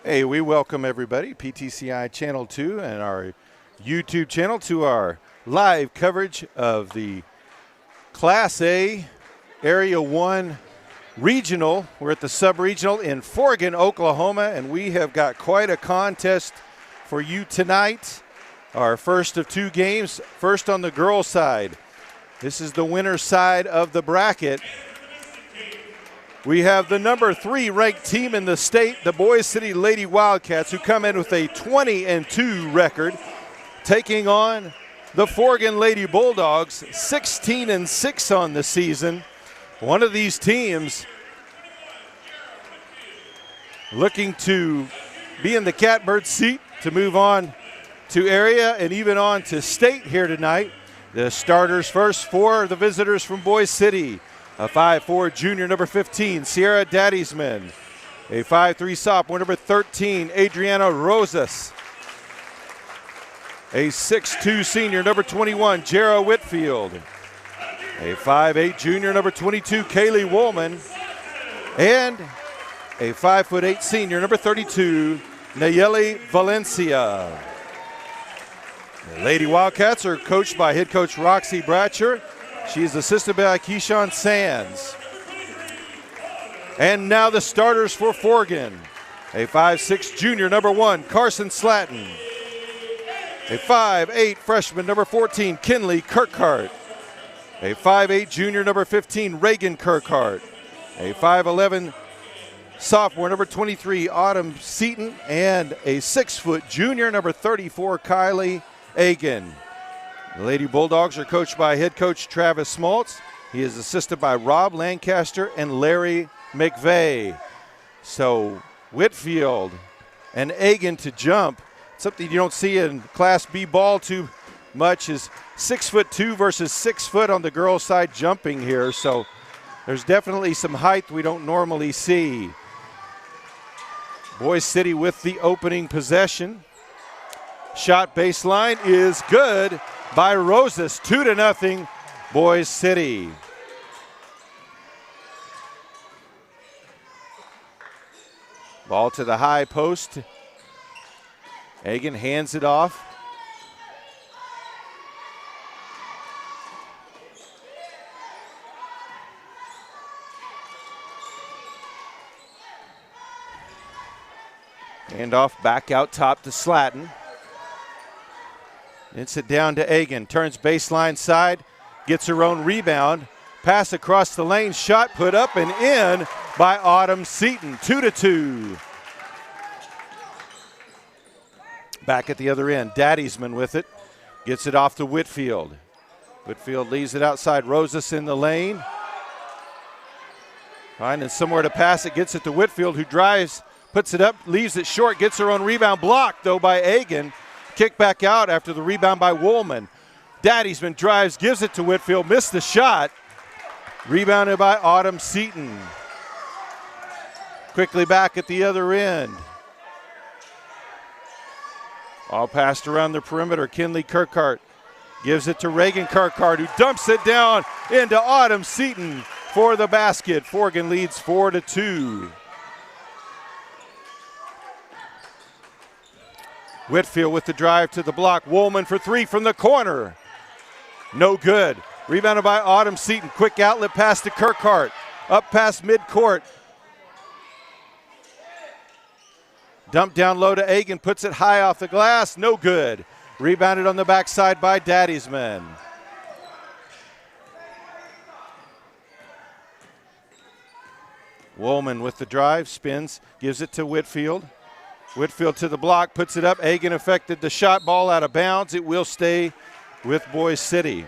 Hey, we welcome everybody, PTCI Channel 2 and our YouTube channel, to our live coverage of the Class A Area 1 Regional. We're at the Sub-Regional in Forgan, Oklahoma, and we have got quite a contest for you tonight. Our first of two games, first on the girls' side. This is the winner's side of the bracket. We have the number 3 ranked team in the state, the Boise Lady Wildcats, who come in with a 20-2 record, taking on the Forgan Lady Bulldogs, 16-6 on the season. One of these teams looking to be in the catbird seat to move on to area and even on to state here tonight. The starters first for the visitors from Boise City. A 5'4" junior, number 15, Sierra Daddiesman. A 5'3" sophomore, number 13, Adriana Rosas. A 6'2" senior, number 21, Jara Whitfield. A 5'8" junior, number 22, Kaylee Woolman. And a 5'8" senior, number 32, Nayeli Valencia. The Lady Wildcats are coached by head coach Roxy Bratcher. She is assisted by Keyshawn Sands. And now the starters for Forgan. A 5'6" junior, number 1, Carson Slatton. A 5'8" freshman, number 14, Kinley Kirkhart. A 5'8" junior, number 15, Reagan Kirkhart. A 5'11" sophomore, number 23, Autumn Seaton. And a 6' junior, number 34, Kylie Agan. The Lady Bulldogs are coached by head coach Travis Smoltz. He is assisted by Rob Lancaster and Larry McVeigh. So Whitfield and Agan to jump. Something you don't see in Class B ball too much is 6'2" versus 6 foot on the girls' side jumping here. So there's definitely some height we don't normally see. Boise City with the opening possession. Shot baseline is good by Rosas, 2-0, Boise City. Ball to the high post. Agan hands it off. Hand off back out top to Slatton. It's it down to Agan, turns baseline side, gets her own rebound. Pass across the lane, shot put up and in by Autumn Seaton, 2-2. Back at the other end, Daddiesman with it, gets it off to Whitfield. Whitfield leaves it outside, Rosas in the lane. Finding somewhere to pass it, gets it to Whitfield, who drives, puts it up, leaves it short, gets her own rebound, blocked though by Agan. Kick back out after the rebound by Woolman. Daddiesman drives, gives it to Whitfield, missed the shot. Rebounded by Autumn Seaton. Quickly back at the other end. All passed around the perimeter. Kinley Kirkhart gives it to Reagan Kirkhart, who dumps it down into Autumn Seaton for the basket. Forgan leads 4-2. Whitfield with the drive to the block. Woolman for 3 from the corner. No good. Rebounded by Autumn Seaton. Quick outlet pass to Kirkhart. Up past midcourt. Dump down low to Agan. Puts it high off the glass. No good. Rebounded on the backside by Daddiesman. Woolman with the drive. Spins. Gives it to Whitfield. Whitfield to the block, puts it up. Agan affected the shot, ball out of bounds. It will stay with Boise City.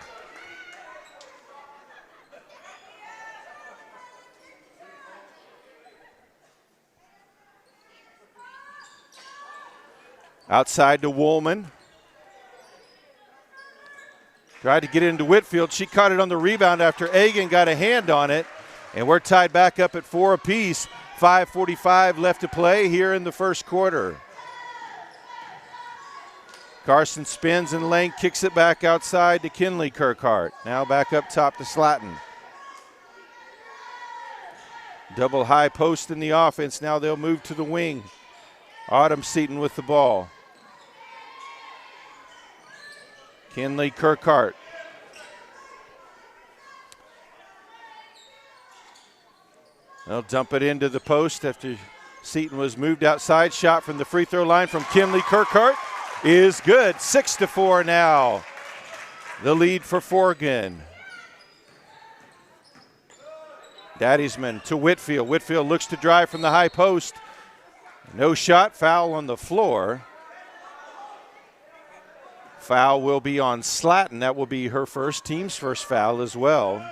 Outside to Woolman. Tried to get into Whitfield. She caught it on the rebound after Agan got a hand on it. And we're tied back up at 4 apiece. 5:45 left to play here in the first quarter. Carson spins in the lane, kicks it back outside to Kinley Kirkhart. Now back up top to Slatton. Double high post in the offense. Now they'll move to the wing. Autumn Seaton with the ball. Kinley Kirkhart. They'll dump it into the post after Seaton was moved outside. Shot from the free throw line from Kinley Kirkhart is good. 6-4 now. The lead for Forgan. Daddiesman to Whitfield. Whitfield looks to drive from the high post. No shot, foul on the floor. Foul will be on Slatton. That will be her first, team's first foul as well.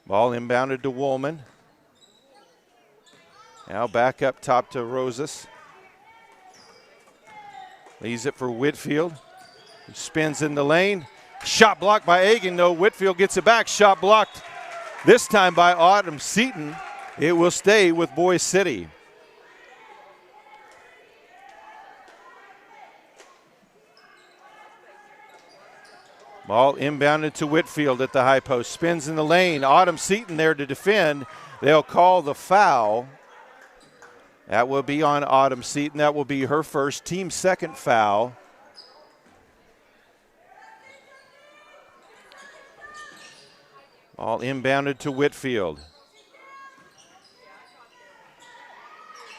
Ball inbounded to Woolman. Now back up top to Rosas. Leaves it for Whitfield. He spins in the lane. Shot blocked by Egan, though. Whitfield gets it back. Shot blocked this time by Autumn Seaton. It will stay with Boise City. Ball inbounded to Whitfield at the high post. Spins in the lane. Autumn Seaton there to defend. They'll call the foul. That will be on Autumn Seaton. That will be her first, team second foul. Ball inbounded to Whitfield.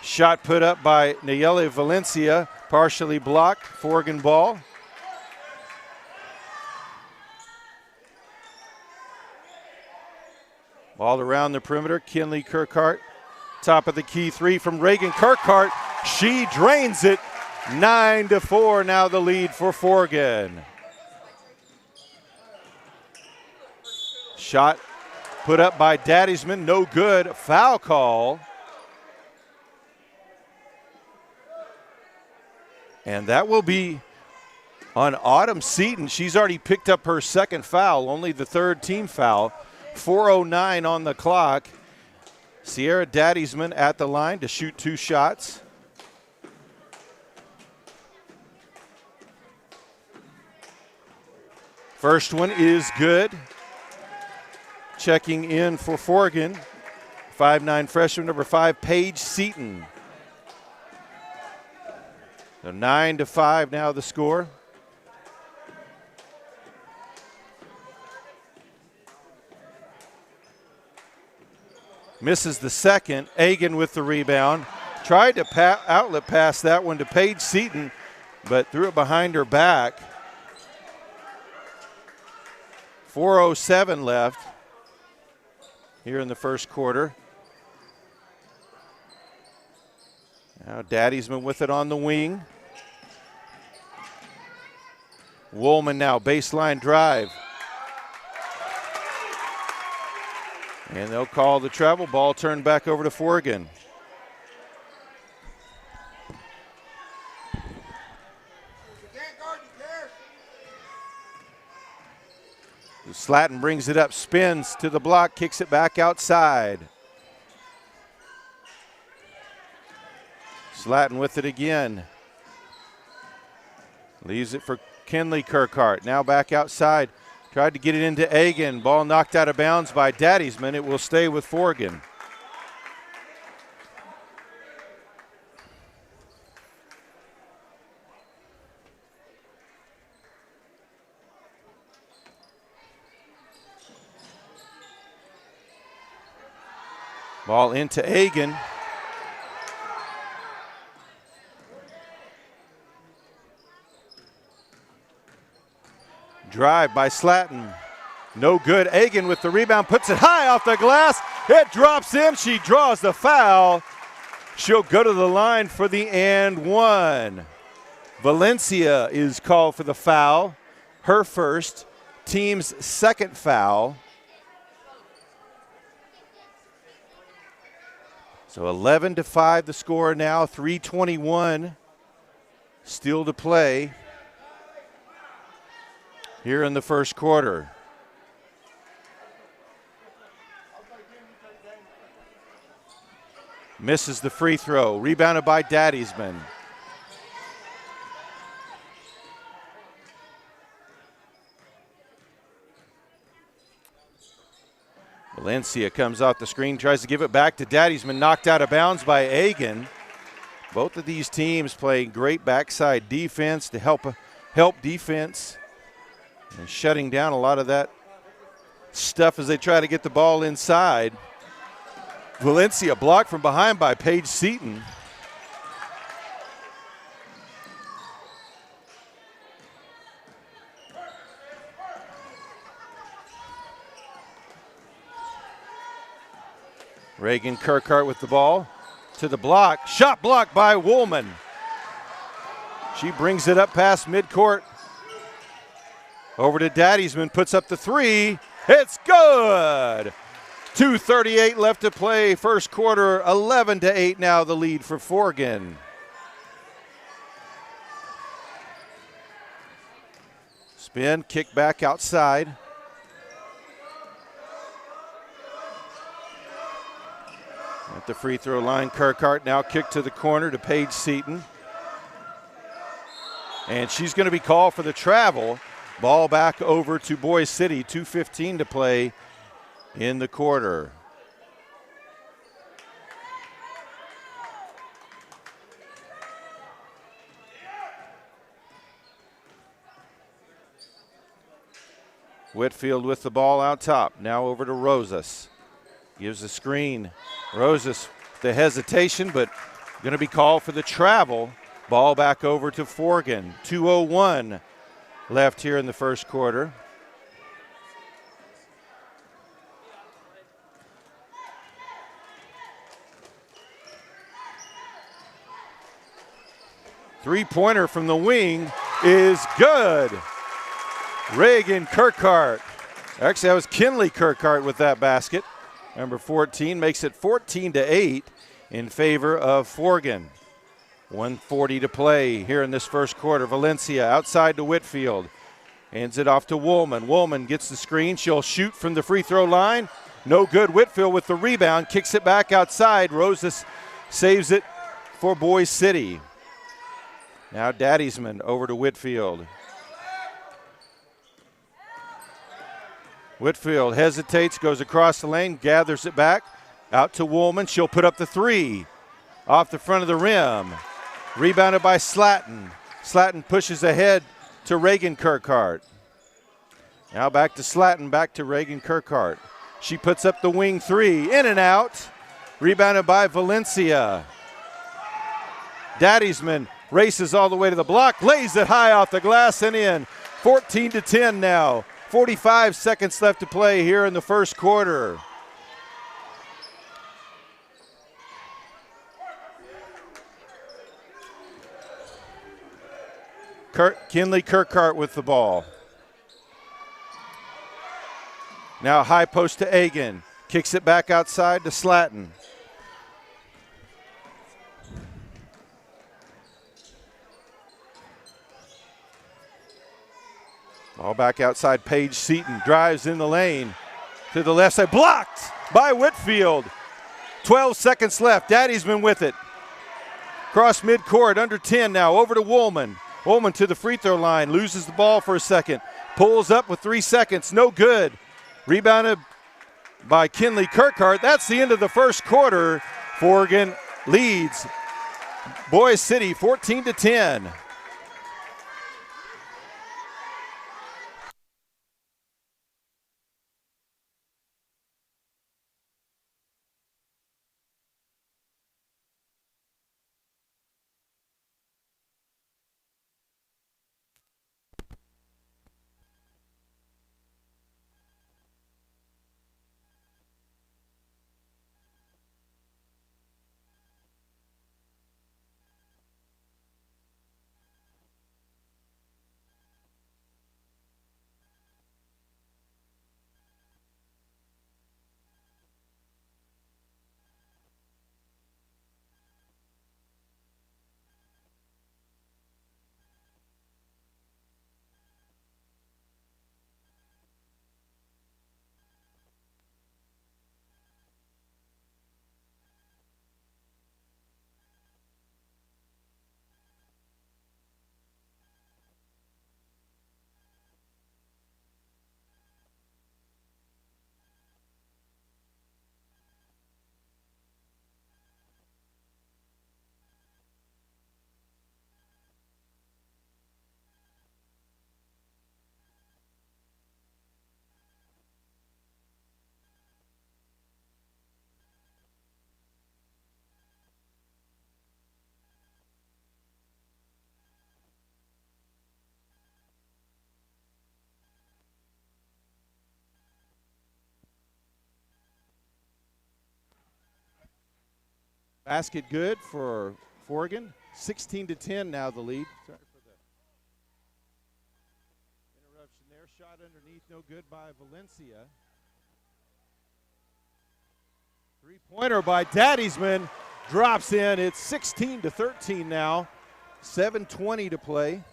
Shot put up by Nayeli Valencia, partially blocked. Forgan ball. Ball around the perimeter. Kinley Kirkhart. Top of the key three from Reagan Kirkhart. She drains it. 9-4 now the lead for Forgan. Shot put up by Daddiesman. No good. Foul call. And that will be on Autumn Seaton. She's already picked up her second foul, only the third team foul. 4:09 on the clock. Sierra Daddiesman at the line to shoot 2 shots. First one is good. Checking in for Forgan, 5'9" freshman, number 5, Paige Seaton. So 9-5 now the score. Misses the second. Egan with the rebound. Tried to outlet pass that one to Paige Seaton, but threw it behind her back. 4:07 left here in the first quarter. Now Daddiesman with it on the wing. Woolman now, baseline drive. And they'll call the travel. Ball turned back over to Forgan. Slatton brings it up, spins to the block, kicks it back outside. Slatton with it again. Leaves it for Kinley Kirkhart. Now back outside. Tried to get it into Egan. Ball knocked out of bounds by Daddiesman. It will stay with Forgan. Ball into Egan. Drive by Slatton. No good. Egan with the rebound, puts it high off the glass. It drops in. She draws the foul. She'll go to the line for the and one. Valencia is called for the foul. Her first, team's second foul. So 11-5 the score now, 3:21 still to play here in the first quarter. Misses the free throw, rebounded by Daddiesman. Valencia comes off the screen, tries to give it back to Daddy'sman, knocked out of bounds by Egan. Both of these teams playing great backside defense to help defense and shutting down a lot of that stuff as they try to get the ball inside. Valencia blocked from behind by Paige Seaton. Reagan Kirkhart with the ball to the block. Shot blocked by Woolman. She brings it up past midcourt. Over to Daddy'sman, puts up the three. It's good. 2:38 left to play. First quarter, 11-8 now the lead for Forgan. Spin, kick back outside. At the free throw line, Kirkhart now kick to the corner to Paige Seaton. And she's going to be called for the travel. Ball back over to Boise City, 2:15 to play in the quarter. Whitfield with the ball out top. Now over to Rosas. Gives the screen. Rosas, the hesitation, but going to be called for the travel. Ball back over to Forgan. 2:01 left here in the first quarter. Three-pointer from the wing is good. Reagan Kirkhart. Actually, that was Kinley Kirkhart with that basket. Number 14 makes it 14-8 in favor of Forgan. 1:40 to play here in this first quarter. Valencia outside to Whitfield. Hands it off to Woolman. Woolman gets the screen. She'll shoot from the free throw line. No good. Whitfield with the rebound. Kicks it back outside. Rosas saves it for Boise City. Now Daddy'sman over to Whitfield. Whitfield hesitates, goes across the lane, gathers it back. Out to Woolman. She'll put up the three. Off the front of the rim. Rebounded by Slatton. Slatton pushes ahead to Reagan Kirkhart. Now back to Slatton, back to Reagan Kirkhart. She puts up the wing three. In and out. Rebounded by Valencia. Daddy'sman races all the way to the block. Lays it high off the glass and in. 14-10 now. 45 seconds left to play here in the first quarter. Kinley Kirkhart with the ball. Now high post to Egan. Kicks it back outside to Slatton. Ball back outside. Paige Seaton drives in the lane to the left side. Blocked by Whitfield. 12 seconds left. Daddy'sman with it. Cross midcourt, under 10 now. Over to Woolman. Woolman to the free throw line. Loses the ball for a second. Pulls up with 3 seconds. No good. Rebounded by Kinley Kirkhart. That's the end of the first quarter. Forgan leads Boise City 14-10. Basket good for Forgan. 16-10 now the lead. Sorry for the interruption there. Shot underneath, no good by Valencia. Three-pointer by Daddiesman drops in. It's 16-13 now. 7:20 to play.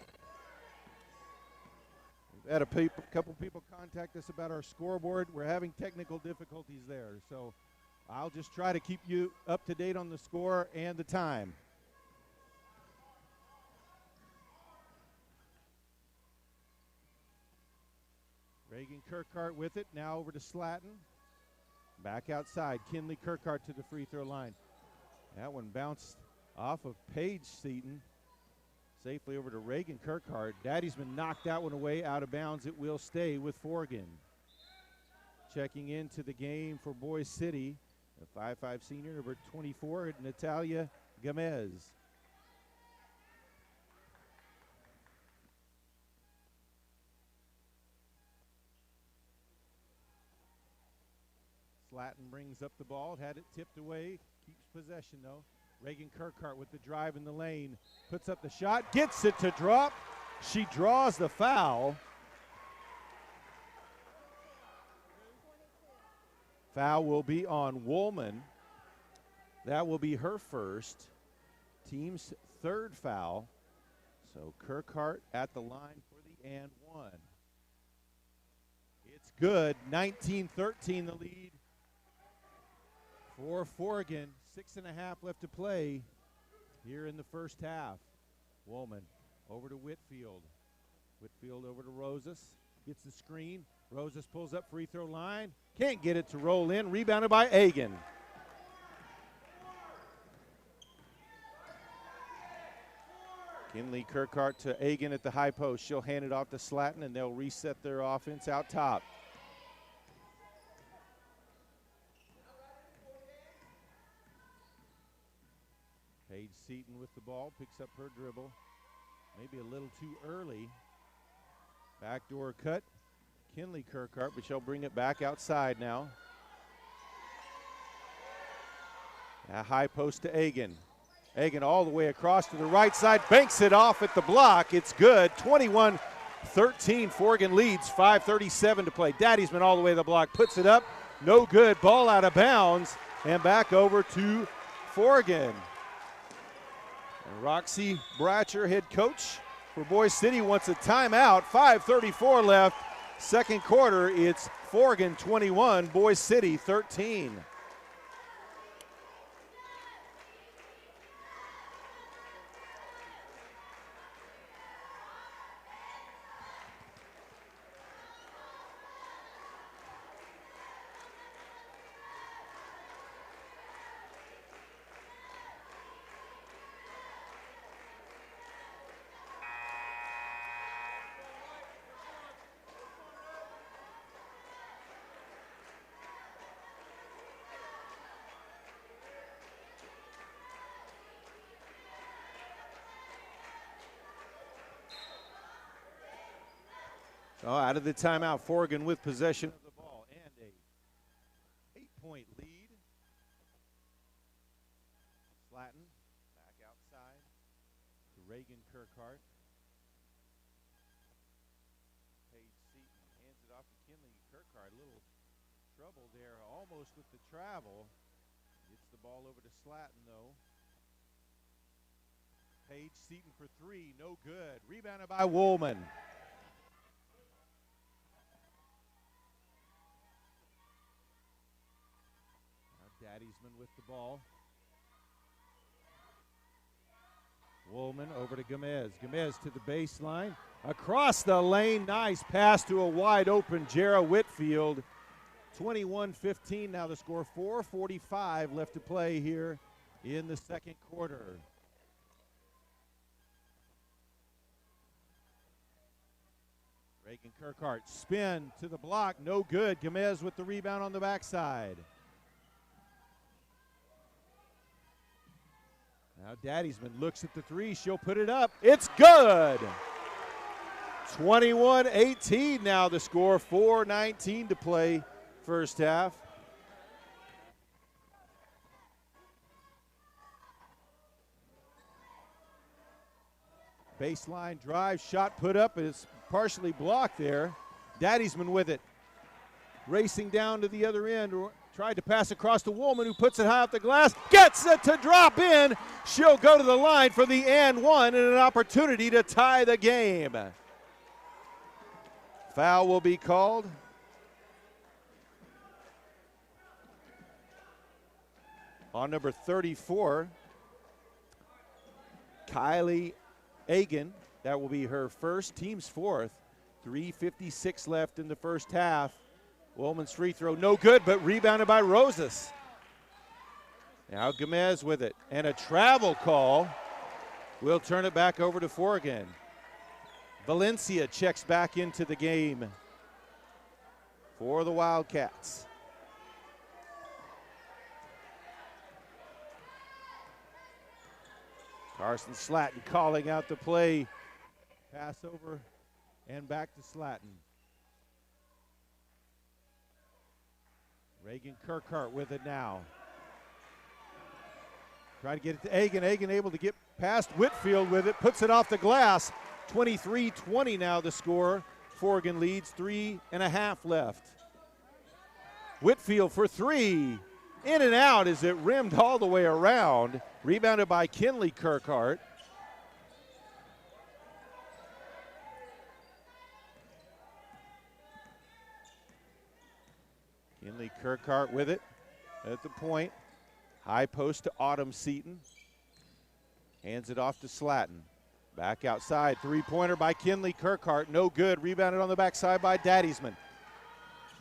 We've had a couple people contact us about our scoreboard. We're having technical difficulties there, so I'll just try to keep you up to date on the score and the time. Reagan Kirkhart with it. Now over to Slatton. Back outside. Kinley Kirkhart to the free throw line. That one bounced off of Paige Seaton. Safely over to Reagan Kirkhart. Daddiesman knocked that one away out of bounds. It will stay with Forgan. Checking into the game for Boise City, the 5'5" senior, number 24, Natalia Gomez. Slatton brings up the ball, had it tipped away, keeps possession though. Reagan Kirkhart with the drive in the lane, puts up the shot, gets it to drop. She draws the foul. Foul will be on Woolman. That will be her first, team's third foul. So Kirkhart at the line for the and one. It's good, 19-13 the lead for Forgan. 6.5 left to play here in the first half. Woolman over to Whitfield. Whitfield over to Rosas. Gets the screen. Rosas pulls up free throw line. Can't get it to roll in. Rebounded by Egan. Kinley Kirkhart to Egan at the high post. She'll hand it off to Slatton, and they'll reset their offense out top. Paige Seaton with the ball, picks up her dribble. Maybe a little too early. Backdoor cut. Kinley Kirkhart, but she'll bring it back outside now. A high post to Egan. Egan all the way across to the right side, banks it off at the block. It's good. 21-13, Forgan leads, 5:37 to play. Daddiesman all the way to the block, puts it up. No good, ball out of bounds, and back over to Forgan. And Roxy Bratcher, head coach for Boise City, wants a timeout. 5:34 left, second quarter. It's Forgan 21, Boise City 13. So out of the timeout, Forgan with possession of the ball and a 8-point lead. Slatton back outside to Reagan Kirkhart. Paige Seaton hands it off to Kinley Kirkhart. A little trouble there, almost with the travel. Gets the ball over to Slatton though. Paige Seaton for three, no good. Rebounded by Woolman. Daddiesman with the ball. Woolman over to Gomez. Gomez to the baseline. Across the lane, nice pass to a wide open Jarrah Whitfield. 21-15 now the score. 4:45 left to play here in the second quarter. Reagan Kirkhart spin to the block, no good. Gomez with the rebound on the backside. Now Daddiesman looks at the three. She'll put it up. It's good. 21-18 now the score. 4:19 to play first half. Baseline drive, shot put up, it's partially blocked there. Daddiesman with it. Racing down to the other end, tried to pass across to Woolman, who puts it high off the glass, gets it to drop in. She'll go to the line for the and one and an opportunity to tie the game. Foul will be called. On number 34, Kylie Agan. That will be her first, team's fourth. 3:56 left in the first half. Woolman's free throw, no good, but rebounded by Rosas. Now Gomez with it, and a travel call. We'll turn it back over to Forgan. Valencia checks back into the game for the Wildcats. Carson Slatton calling out the play. Pass over and back to Slatton. Reagan Kirkhart with it now. Try to get it to Agan. Agan able to get past Whitfield with it. Puts it off the glass. 23-20 now the score. Forgan leads, 3.5 left. Whitfield for three. In and out as it rimmed all the way around. Rebounded by Kinley Kirkhart. Kinley Kirkhart with it at the point. High post to Autumn Seaton. Hands it off to Slatton. Back outside, three-pointer by Kinley Kirkhart. No good, rebounded on the backside by Daddiesman.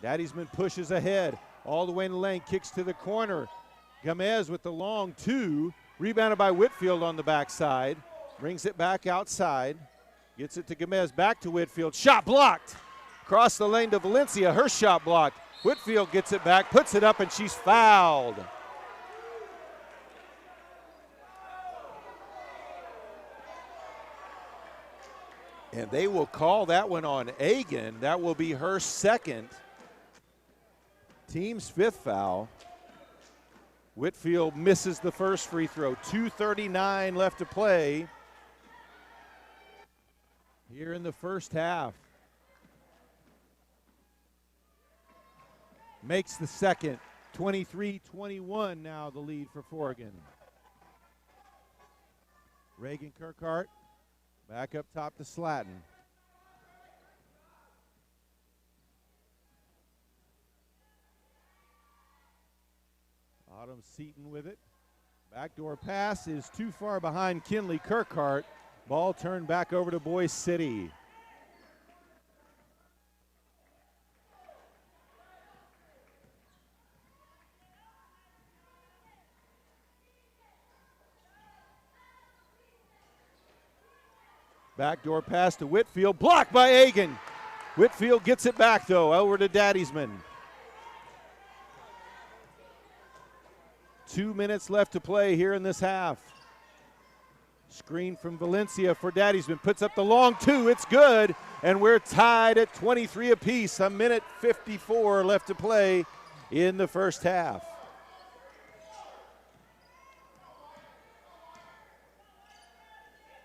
Daddiesman pushes ahead. All the way in the lane, kicks to the corner. Gomez with the long two. Rebounded by Whitfield on the backside. Brings it back outside. Gets it to Gomez, back to Whitfield. Shot blocked. Across the lane to Valencia, her shot blocked. Whitfield gets it back, puts it up, and she's fouled. And they will call that one on Agan. That will be her second. Team's fifth foul. Whitfield misses the first free throw. 2:39 left to play here in the first half. Makes the second. 23-21 now the lead for Forgan. Reagan Kirkhart back up top to Slatton. Autumn Seaton with it. Backdoor pass is too far behind Kinley Kirkhart. Ball turned back over to Boise City. Backdoor pass to Whitfield, blocked by Agan. Whitfield gets it back though, over to Daddiesman. 2 minutes left to play here in this half. Screen from Valencia for Daddiesman, puts up the long two, it's good, and we're tied at 23 apiece. 1:54 left to play in the first half.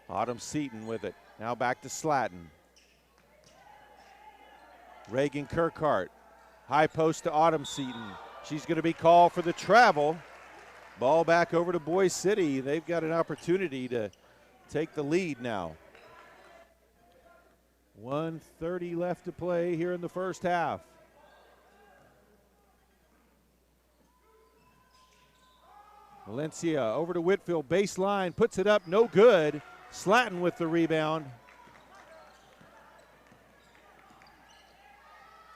Autumn Seaton with it. Now back to Slatton. Reagan Kirkhart. High post to Autumn Seaton. She's going to be called for the travel. Ball back over to Boise City. They've got an opportunity to take the lead now. 1:30 left to play here in the first half. Valencia over to Whitfield, baseline, puts it up, no good. Slatton with the rebound.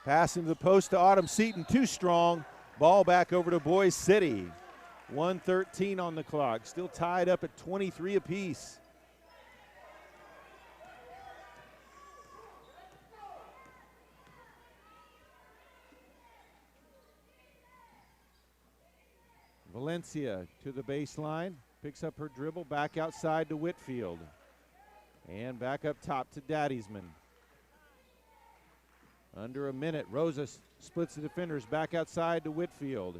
Pass into the post to Autumn Seaton, too strong. Ball back over to Boise City. 1:13 on the clock, still tied up at 23 apiece. Valencia to the baseline, picks up her dribble, back outside to Whitfield. And back up top to Daddiesman. Under a minute, Rosa splits the defenders, back outside to Whitfield.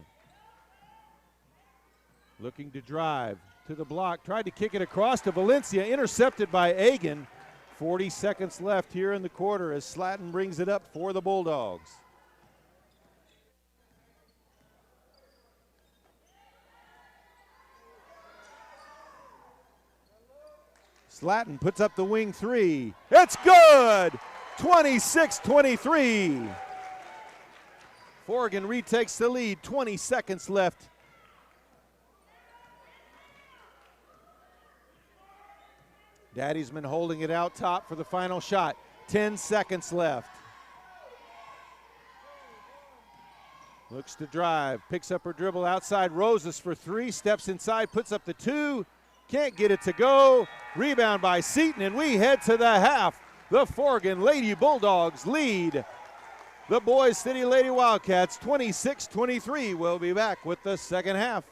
Looking to drive, to the block, tried to kick it across to Valencia, intercepted by Agan. 40 seconds left here in the quarter as Slatton brings it up for the Bulldogs. Slatton puts up the wing three. It's good! 26-23. Forgan retakes the lead, 20 seconds left. Daddy's been holding it out top for the final shot. 10 seconds left. Looks to drive, picks up her dribble outside. Roses for three, steps inside, puts up the two. Can't get it to go. Rebound by Seaton, and we head to the half. The Forgan Lady Bulldogs lead the Boise City Lady Wildcats 26-23. We'll be back with the second half.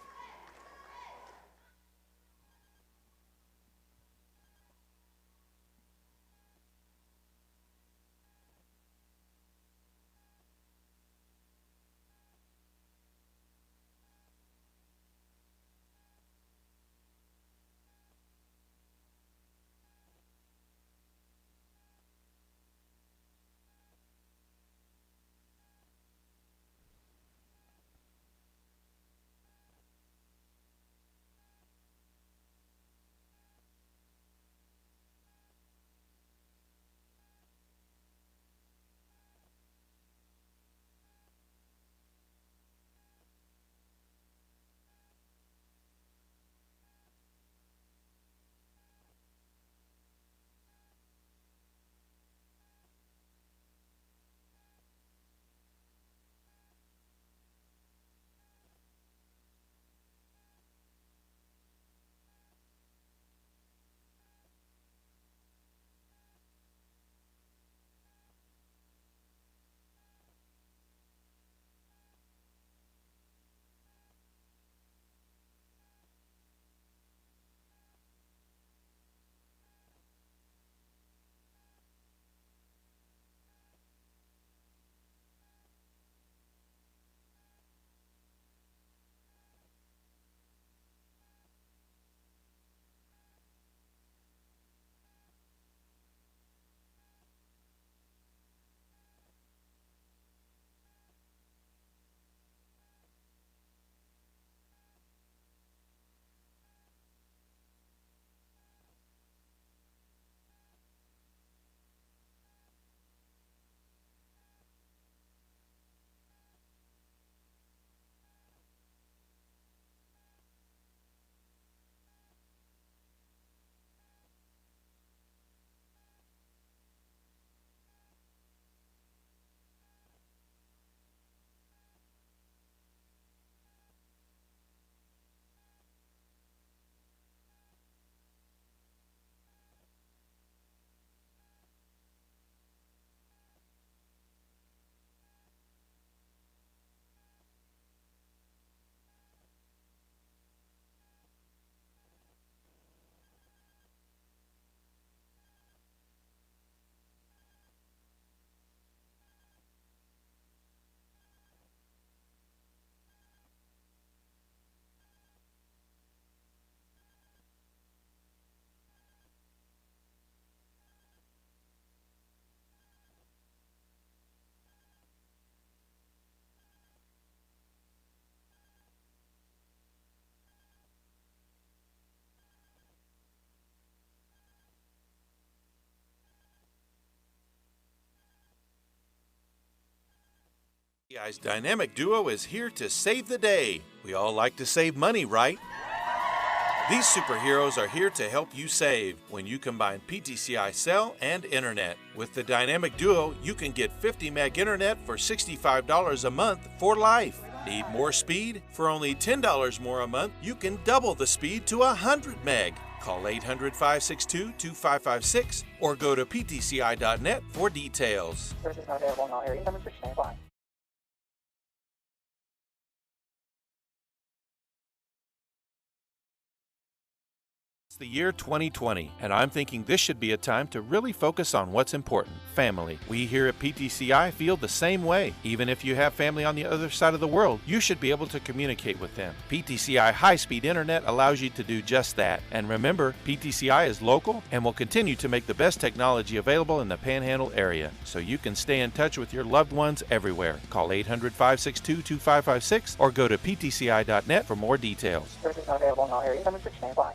PTCI's dynamic duo is here to save the day. We all like to save money, right? These superheroes are here to help you save when you combine PTCI cell and internet. With the dynamic duo, you can get 50 meg internet for $65 a month for life. Need more speed? For only $10 more a month, you can double the speed to 100 meg. Call 800-562-2556 or go to ptci.net for details. Services not available in all areas. Some restrictions apply. It's the year 2020, and I'm thinking this should be a time to really focus on what's important, family. We here at PTCI feel the same way. Even if you have family on the other side of the world, you should be able to communicate with them. PTCI high-speed internet allows you to do just that. And remember, PTCI is local and will continue to make the best technology available in the Panhandle area, so you can stay in touch with your loved ones everywhere. Call 800-562-2556 or go to ptci.net for more details. Service not available in all areas. Numbers for standby.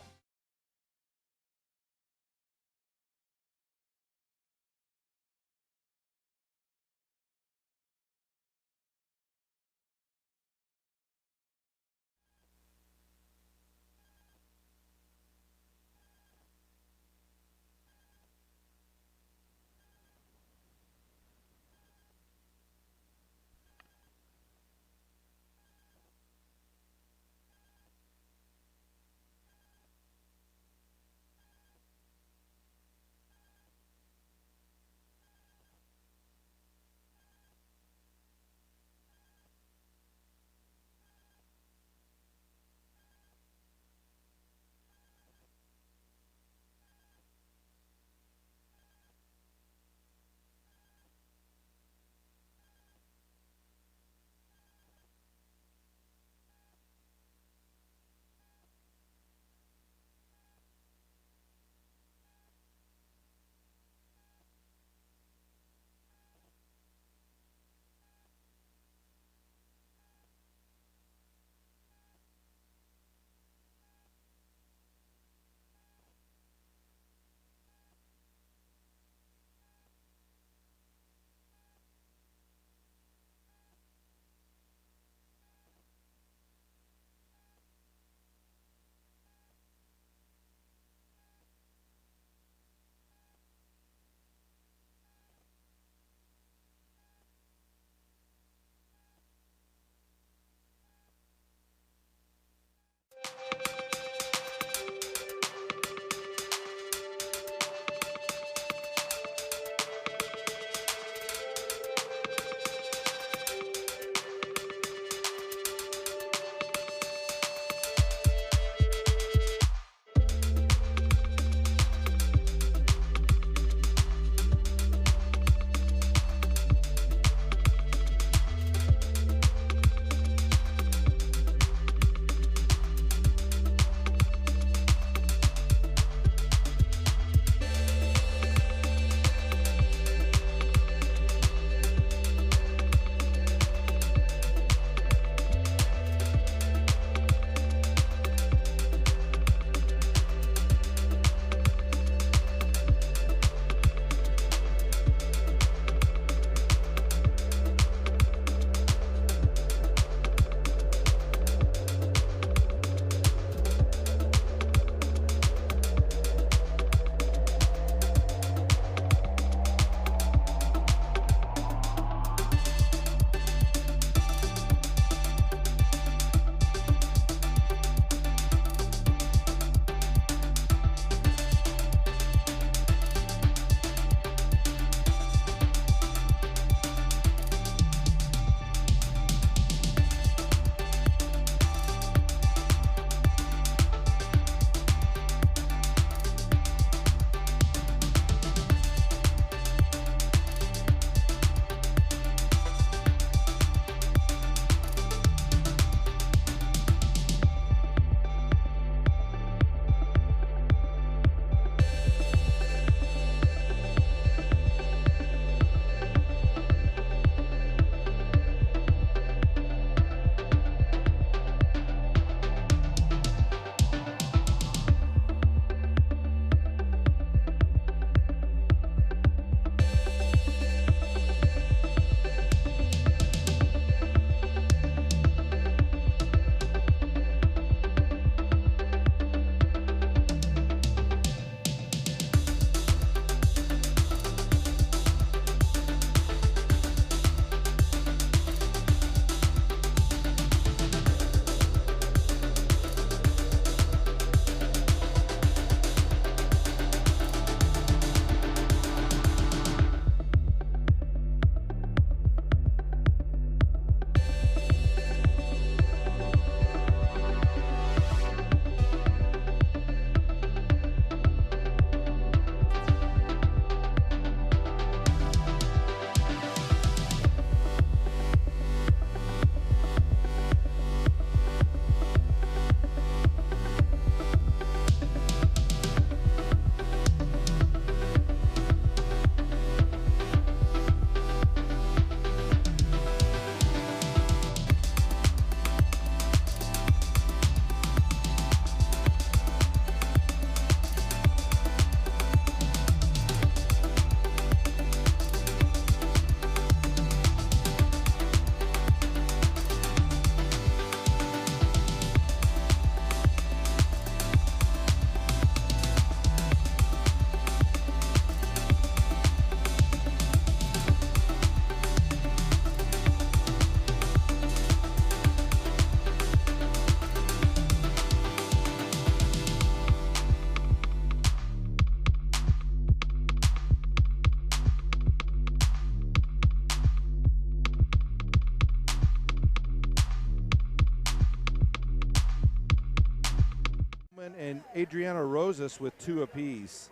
Adriana Rosas with 2 apiece.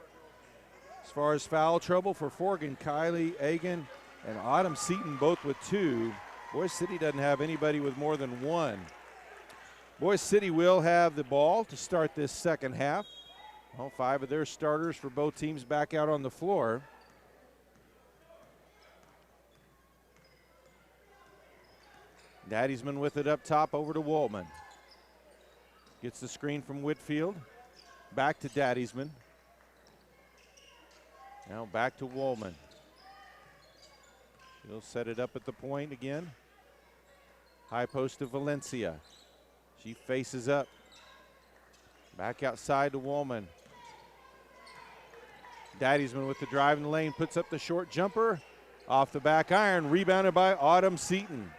As far as foul trouble for Forgan, Kylie Egan and Autumn Seaton both with 2. Boise City doesn't have anybody with more than 1. Boise City will have the ball to start this second half. All 5 of their starters for both teams back out on the floor. Daddiesman with it up top over to Woltman. Gets the screen from Whitfield. Back to Daddiesman. Now back to Woltman. He'll set it up at the point again. High post to Valencia. She faces up. Back outside to Woltman. Daddiesman with the drive in the lane. Puts up the short jumper. Off the back iron. Rebounded by Autumn Seaton.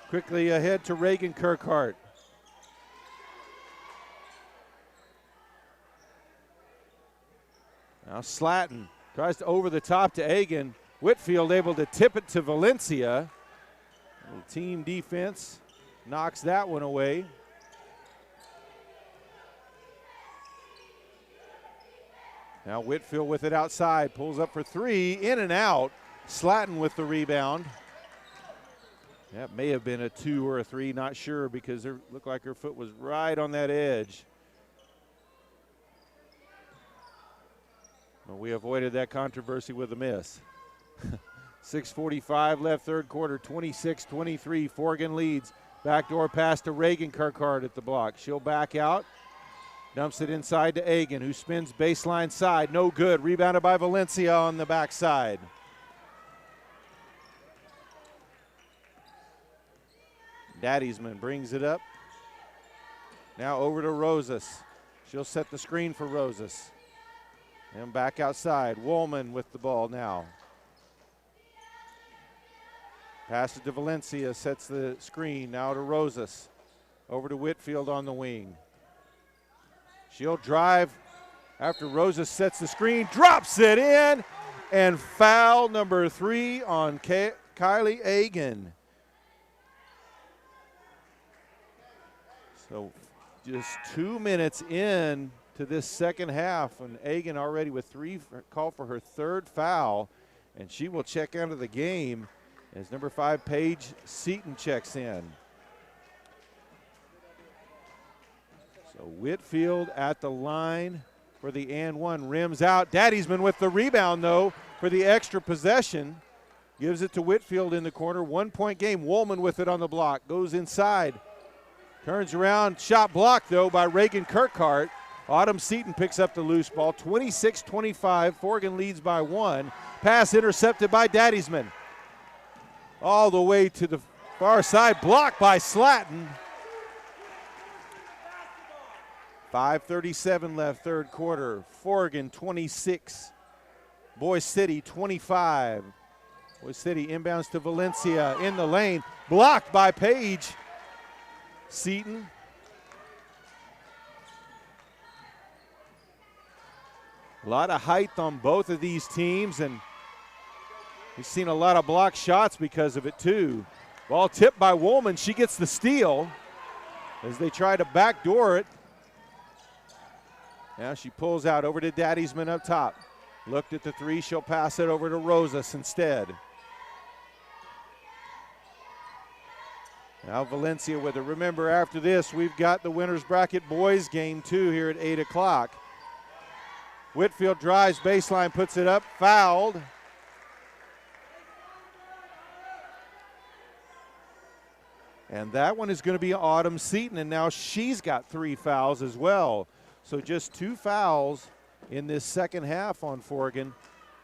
Quickly ahead to Reagan Kirkhart. Now Slatton tries to over the top to Egan. Whitfield able to tip it to Valencia. The team defense knocks that one away. Now Whitfield with it outside, pulls up for 3, in and out. Slatton with the rebound. That may have been a 2 or a 3, not sure, because it looked like her foot was right on that edge. Well, we avoided that controversy with a miss. 6:45 left, third quarter, 26-23. Forgan leads. Backdoor pass to Reagan Kirkhart at the block. She'll back out. Dumps it inside to Egan, who spins baseline side. No good. Rebounded by Valencia on the backside. Daddiesman brings it up. Now over to Rosas. She'll set the screen for Rosas. And back outside. Woolman with the ball now. Passes to Valencia, sets the screen. Now to Rosas. Over to Whitfield on the wing. She'll drive after Rosas sets the screen. Drops it in. And foul number 3 on Kylie Egan. So just 2 minutes in to this second half, and Egan already with 3, call for her 3rd foul, and she will check out of the game as number 5 Paige Seaton checks in. So Whitfield at the line for the and one, rims out. Daddiesman with the rebound though for the extra possession. Gives it to Whitfield in the corner. 1-point game. Woolman with it on the block. Goes inside. Turns around. Shot blocked, though, by Reagan Kirkhart. Autumn Seaton picks up the loose ball. 26-25. Forgan leads by 1. Pass intercepted by Daddiesman. All the way to the far side. Blocked by Slatton. 5:37 left, third quarter. Forgan 26. Boise City 25. Boise City inbounds to Valencia in the lane. Blocked by Paige Seaton. A lot of height on both of these teams, and we've seen a lot of blocked shots because of it too. Ball tipped by Woolman. She gets the steal as they try to backdoor it. Now she pulls out over to Daddiesman up top. Looked at the 3. She'll pass it over to Rosas instead. Now Valencia with it. Remember, after this, we've got the winner's bracket boys game 2 here at 8 o'clock. Whitfield drives baseline, puts it up, fouled. And that one is going to be Autumn Seaton, and now she's got 3 fouls as well. So just 2 fouls in this second half on Forgan,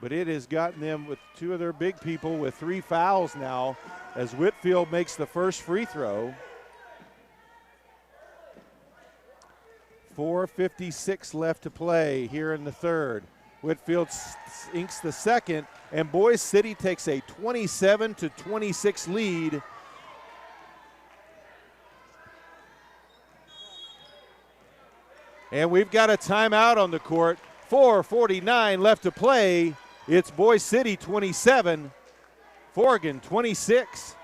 but it has gotten them with 2 of their big people with 3 fouls now as Whitfield makes the first free throw. 4:56 left to play here in the third. Whitfield inks the second, and Boise City takes a 27-26 lead. And we've got a timeout on the court. 4:49 left to play. It's Boise City 27, Forgan 26.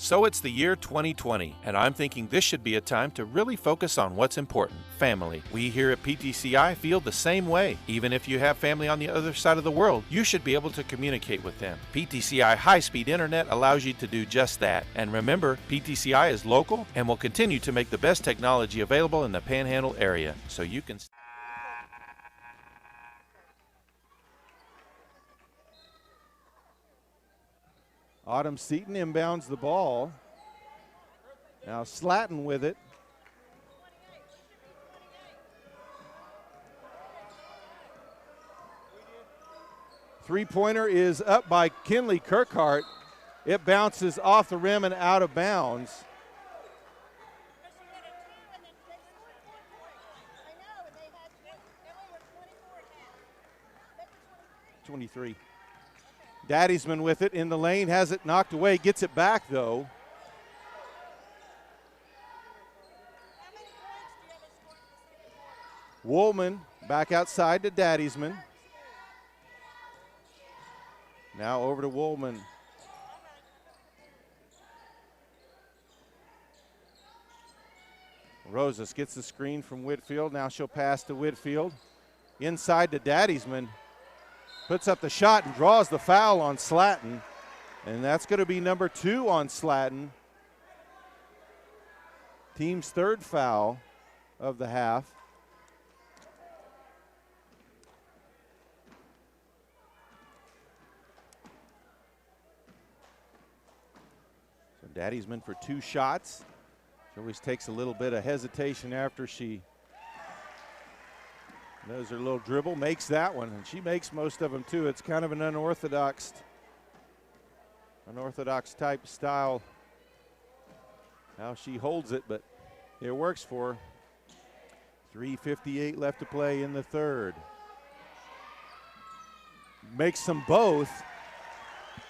So it's the year 2020, and I'm thinking this should be a time to really focus on what's important, family. We here at PTCI feel the same way. Even if you have family on the other side of the world, you should be able to communicate with them. PTCI high-speed internet allows you to do just that. And remember, PTCI is local and will continue to make the best technology available in the Panhandle area, so you can... Autumn Seaton inbounds the ball. Now Slatton with it. Three-pointer is up by Kinley Kirkhart. It bounces off the rim and out of bounds. '23. Daddiesman with it in the lane, has it knocked away, gets it back though. Woolman back outside to Daddiesman. Now over to Woolman. Rosas gets the screen from Whitfield. Now she'll pass to Whitfield. Inside to Daddiesman. Puts up the shot and draws the foul on Slatton. And that's going to be number 2 on Slatton. Team's 3rd foul of the half. So Daddiesman for 2 shots. She always takes a little bit of hesitation after she does her little dribble, makes that one, and she makes most of them too. It's kind of an unorthodox type style how she holds it, but it works for her. 3:58 left to play in the 3rd. Makes them both.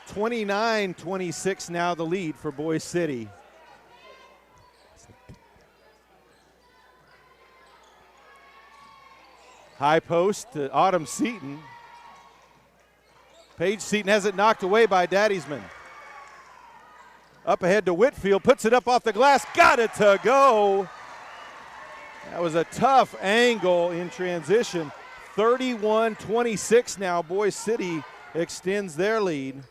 29-26 now the lead for Boise City. High post to Autumn Seaton. Paige Seaton has it knocked away by Daddiesman. Up ahead to Whitfield, puts it up off the glass, got it to go. That was a tough angle in transition. 31-26 now, Boise City extends their lead.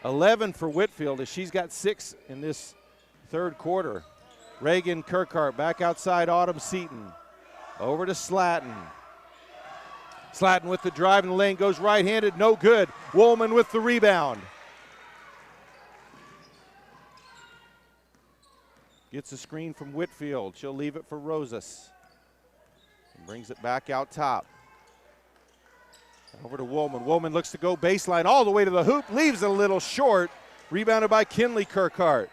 11 for Whitfield as she's got 6 in this 3rd quarter. Reagan Kirkhart back outside Autumn Seaton. Over to Slatton. Slatton with the drive in the lane, goes right-handed, no good. Woolman with the rebound. Gets a screen from Whitfield. She'll leave it for Rosas. And brings it back out top. Over to Woolman. Woolman looks to go baseline all the way to the hoop, leaves it a little short. Rebounded by Kinley Kirkhart.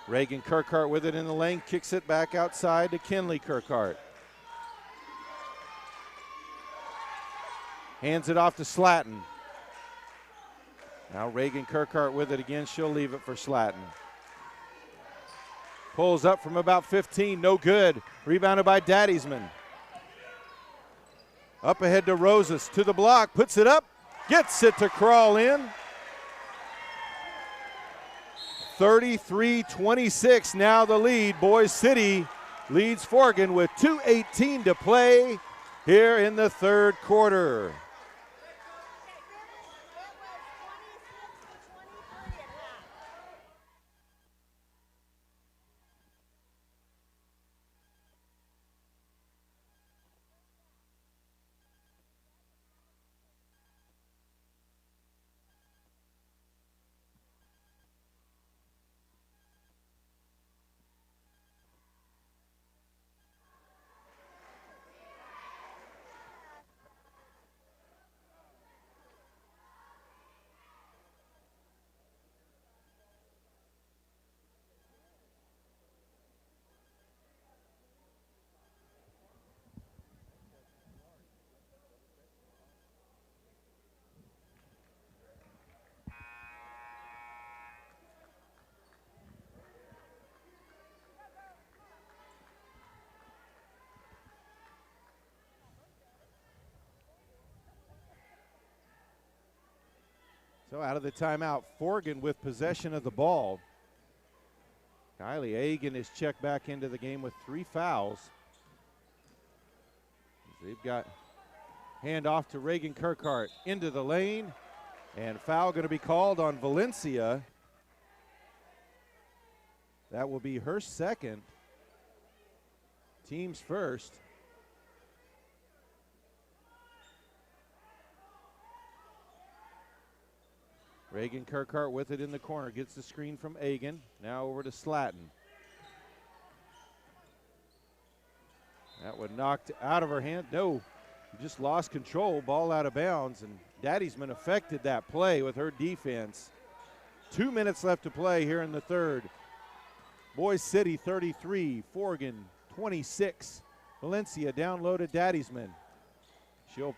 Reagan Kirkhart with it in the lane, kicks it back outside to Kinley Kirkhart. Hands it off to Slatton. Now Reagan Kirkhart with it again. She'll leave it for Slatton. Pulls up from about 15, no good. Rebounded by Daddiesman. Up ahead to Rosas, to the block, puts it up, gets it to crawl in. 33-26 now the lead. Boise City leads Forgan with 2:18 to play here in the 3rd quarter. So out of the timeout, Forgan with possession of the ball. Kylie Agan is checked back into the game with 3 fouls. They've got handoff to Reagan Kirkhart into the lane, and foul going to be called on Valencia. That will be her second, team's first. Reagan Kirkhart with it in the corner, gets the screen from Agan. Now over to Slatton. That one knocked out of her hand. No, just lost control, ball out of bounds, and Daddiesman affected that play with her defense. 2 minutes left to play here in the third. Boise City 33, Forgan 26. Valencia down low to Daddiesman. She'll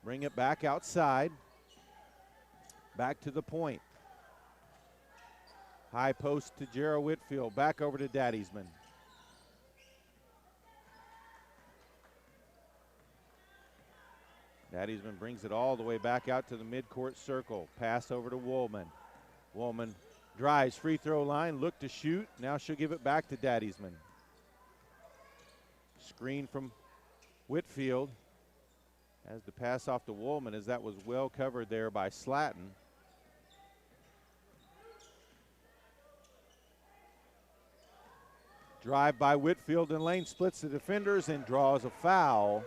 bring it back outside. Back to the point. High post to Jarrah Whitfield. Back over to Daddiesman. Daddiesman brings it all the way back out to the midcourt circle. Pass over to Woolman. Woolman drives, free throw line, look to shoot. Now she'll give it back to Daddiesman. Screen from Whitfield. Has to pass off to Woolman as that was well covered there by Slatton. Drive by Whitfield in lane, splits the defenders and draws a foul.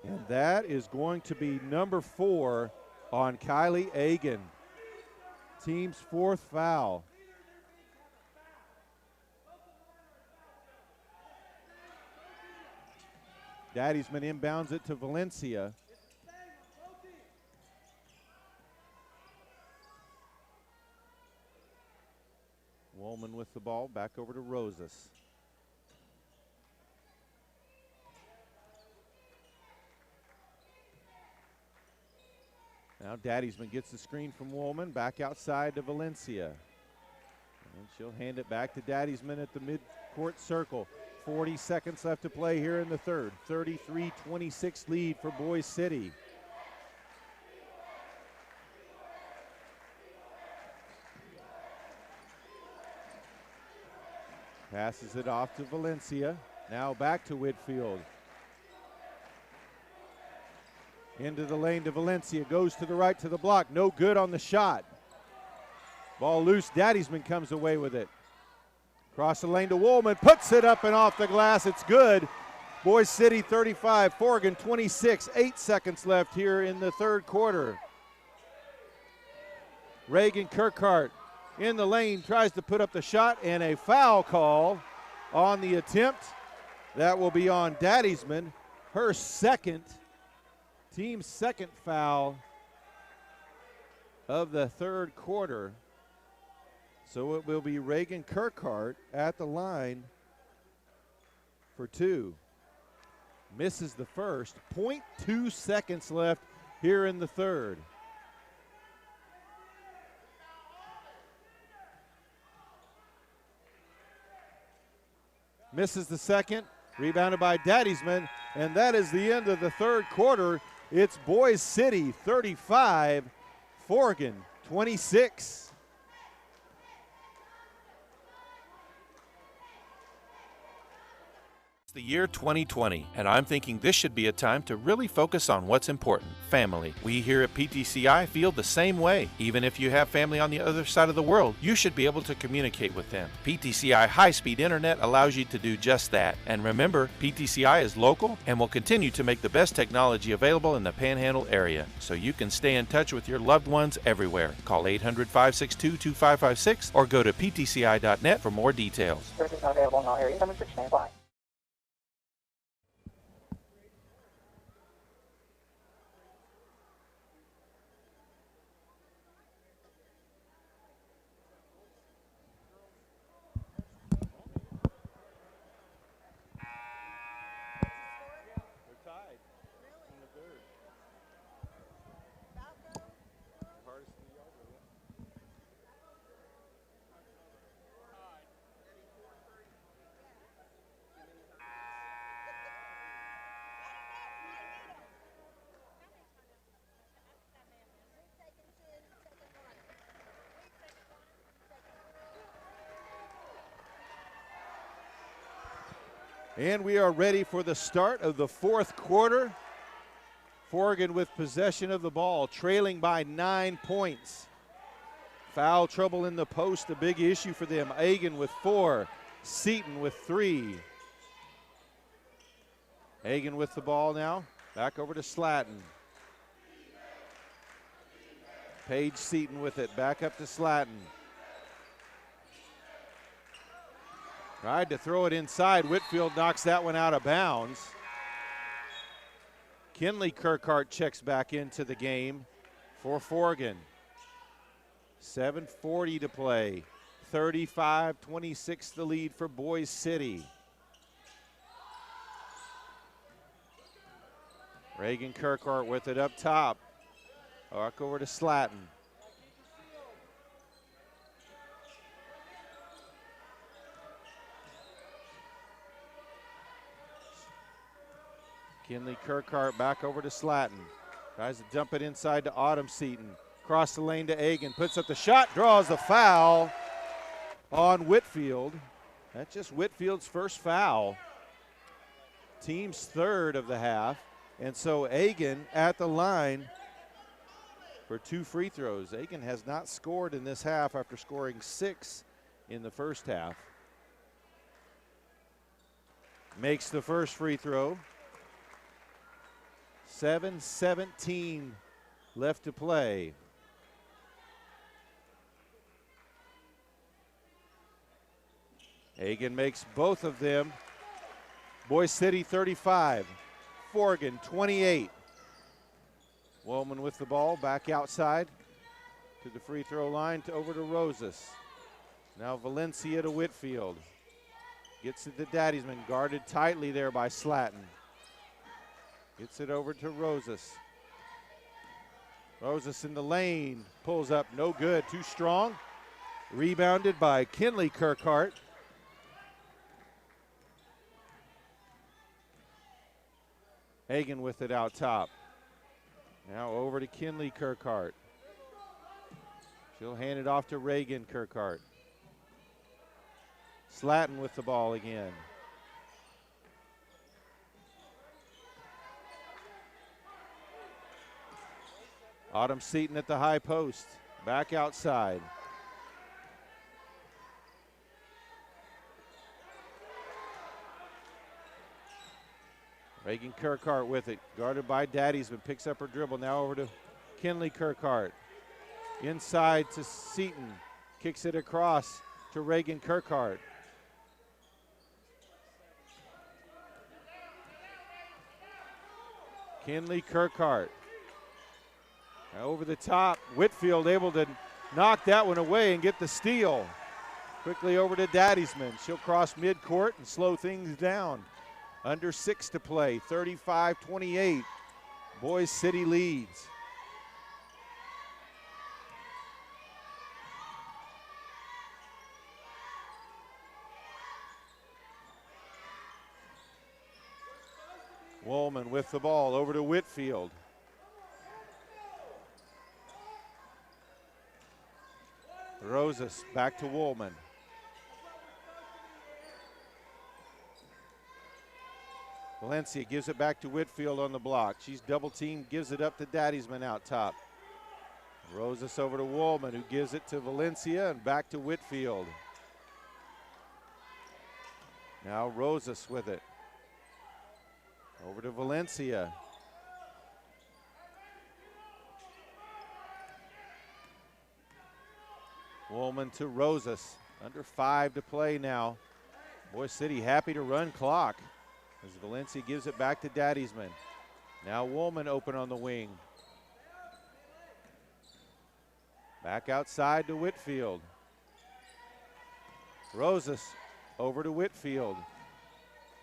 And that is going to be number 4 on Kylie Agan. Team's 4th foul. Daddiesman inbounds it to Valencia. Woolman with the ball, back over to Rosas. Now Daddiesman gets the screen from Woolman, back outside to Valencia. And she'll hand it back to Daddiesman at the mid-court circle. 40 seconds left to play here in the third. 33-26 lead for Boise City. Passes it off to Valencia. Now back to Whitfield. Into the lane to Valencia. Goes to the right to the block. No good on the shot. Ball loose. Daddiesman comes away with it. Cross the lane to Woolman. Puts it up and off the glass. It's good. Boise City 35, Forgan 26. 8 seconds left here in the third quarter. Reagan Kirkhart in the lane, tries to put up the shot, and a foul call on the attempt. That will be on Daddiesman, her second, team's second foul of the third quarter. So it will be Reagan Kirkhart at the line for 2. Misses the first. 0.2 seconds left here in the third. Misses the second, rebounded by Daddiesman, and that is the end of the third quarter. It's Boise City 35, Forgan 26. The year 2020, and I'm thinking this should be a time to really focus on what's important, family. We here at PTCI feel the same way. Even if you have family on the other side of the world, you should be able to communicate with them. PTCI high-speed internet allows you to do just that. And remember, PTCI is local and will continue to make the best technology available in the Panhandle area, so you can stay in touch with your loved ones everywhere. Call 800-562-2556 or go to ptci.net for more details. Services not available in all areas. Some restrictions apply. And we are ready for the start of the fourth quarter. Forgan with possession of the ball, trailing by 9 points. Foul trouble in the post, a big issue for them. Agan with 4, Seaton with 3. Agan with the ball now, back over to Slatton. Paige Seaton with it, back up to Slatton. Tried to throw it inside. Whitfield knocks that one out of bounds. Kinley Kirkhart checks back into the game for Forgan. 7:40 to play. 35-26 the lead for Boise City. Reagan Kirkhart with it up top. Back over to Slatton. Kinley Kirkhart back over to Slatton. Tries to dump it inside to Autumn Seaton. Across the lane to Agan. Puts up the shot, draws the foul on Whitfield. That's just Whitfield's first foul. Team's third of the half. And so Agan at the line for 2 free throws. Agan has not scored in this half after scoring 6 in the first half. Makes the first free throw. 7:17 left to play. Agan makes both of them. Boise City 35, Forgan 28. Woolman with the ball, back outside to the free throw line, over to Rosas. Now Valencia to Whitfield. Gets it to Daddysman, guarded tightly there by Slatton. Gets it over to Rosas. Rosas in the lane, pulls up, no good, too strong. Rebounded by Kinley Kirkhart. Hagan with it out top. Now over to Kinley Kirkhart. She'll hand it off to Reagan Kirkhart. Slatton with the ball again. Autumn Seaton at the high post, back outside. Reagan Kirkhart with it, guarded by Daddysman, picks up her dribble, now over to Kinley Kirkhart. Inside to Seaton, kicks it across to Reagan Kirkhart. Kinley Kirkhart. Over the top, Whitfield able to knock that one away and get the steal. Quickly over to Daddysman. She'll cross midcourt and slow things down. Under 6 to play, 35-28. Boise City leads. Woolman with the ball over to Whitfield. Rosas back to Woolman. Valencia gives it back to Whitfield on the block. She's double teamed, gives it up to Daddysman out top. Rosas over to Woolman, who gives it to Valencia and back to Whitfield. Now Rosas with it. Over to Valencia. Woolman to Rosas. Under 5 to play now. Boise City happy to run clock as Valencia gives it back to Daddysman. Now Woolman open on the wing. Back outside to Whitfield. Rosas over to Whitfield.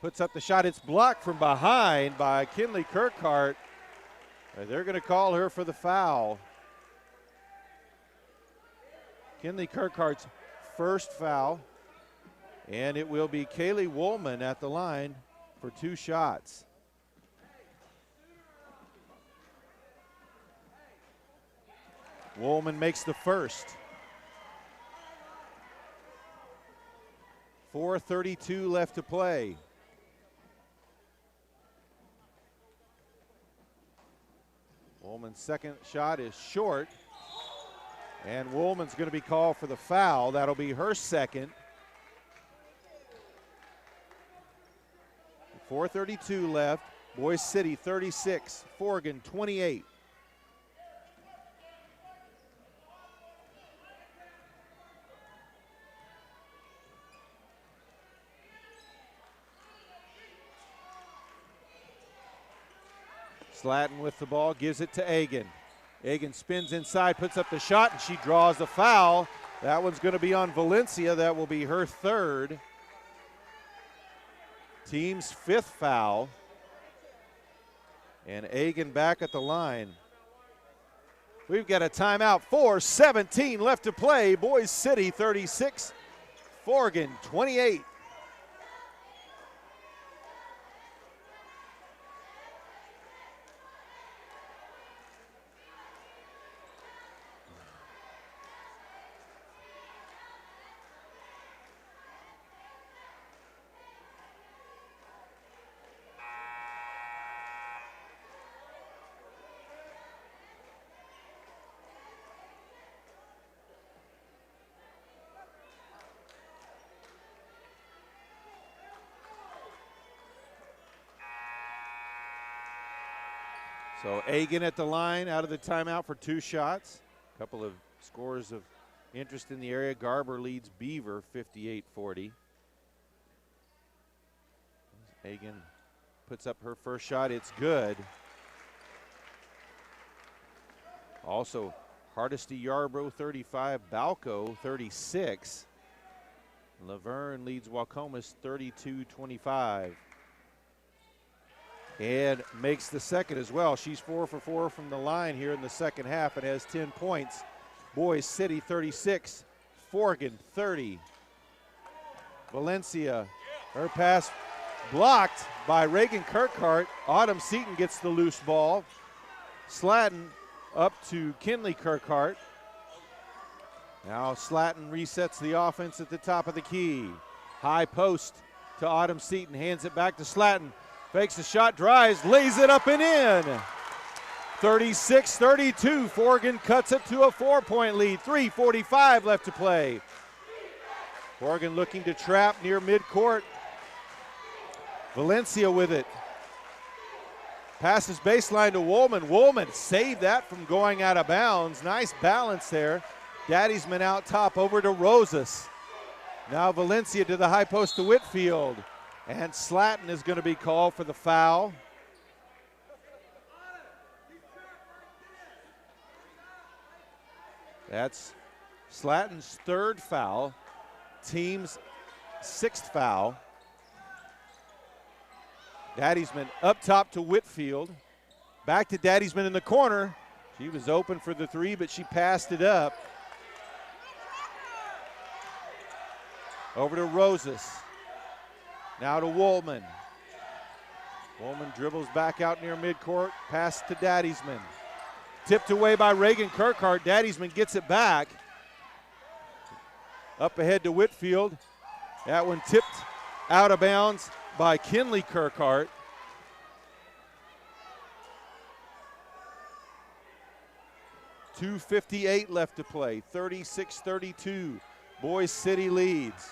Puts up the shot. It's blocked from behind by Kinley Kirkhart. They're going to call her for the foul. Kinley Kirkhart's first foul. And it will be Kaylee Woolman at the line for 2 shots. Woolman makes the first. 4:32 left to play. one. Second shot is short. And Woolman's going to be called for the foul. That'll be her second. 4:32 left. Boise City 36, Forgan 28. Slatton with the ball, gives it to Egan. Egan spins inside, puts up the shot, and she draws the foul. That one's going to be on Valencia. That will be her third. Team's fifth foul. And Egan back at the line. We've got a timeout. 4:17 left to play. Boise City 36, Forgan 28. So Egan at the line out of the timeout for two shots. A couple of scores of interest in the area. Garber leads Beaver 58-40. Egan puts up her first shot. It's good. Also, Hardesty Yarbrough 35, Balco 36. Laverne leads Wacomas 32-25. And makes the second as well. She's 4 for 4 from the line here in the second half and has 10 points. Boise City 36, Forgan 30. Valencia, her pass blocked by Reagan Kirkhart. Autumn Seaton gets the loose ball. Slatton up to Kinley Kirkhart. Now Slatton resets the offense at the top of the key. High post to Autumn Seaton, hands it back to Slatton. Fakes the shot, drives, lays it up and in. 36-32, Forgan cuts it to a 4-point lead. 3:45 left to play. Forgan looking to trap near midcourt. Valencia with it. Passes baseline to Woolman. Woolman saved that from going out of bounds. Nice balance there. Daddysman out top over to Rosas. Now Valencia to the high post to Whitfield. And Slatton is going to be called for the foul. That's Slatton's third foul, team's sixth foul. Daddysman up top to Whitfield. Back to Daddysman in the corner. She was open for the three, but she passed it up. Over to Rosas. Now to Woolman. Woolman dribbles back out near midcourt. Pass to Daddysman. Tipped away by Reagan Kirkhart. Daddysman gets it back. Up ahead to Whitfield. That one tipped out of bounds by Kinley Kirkhart. .258 left to play. 36-32. Boise City leads.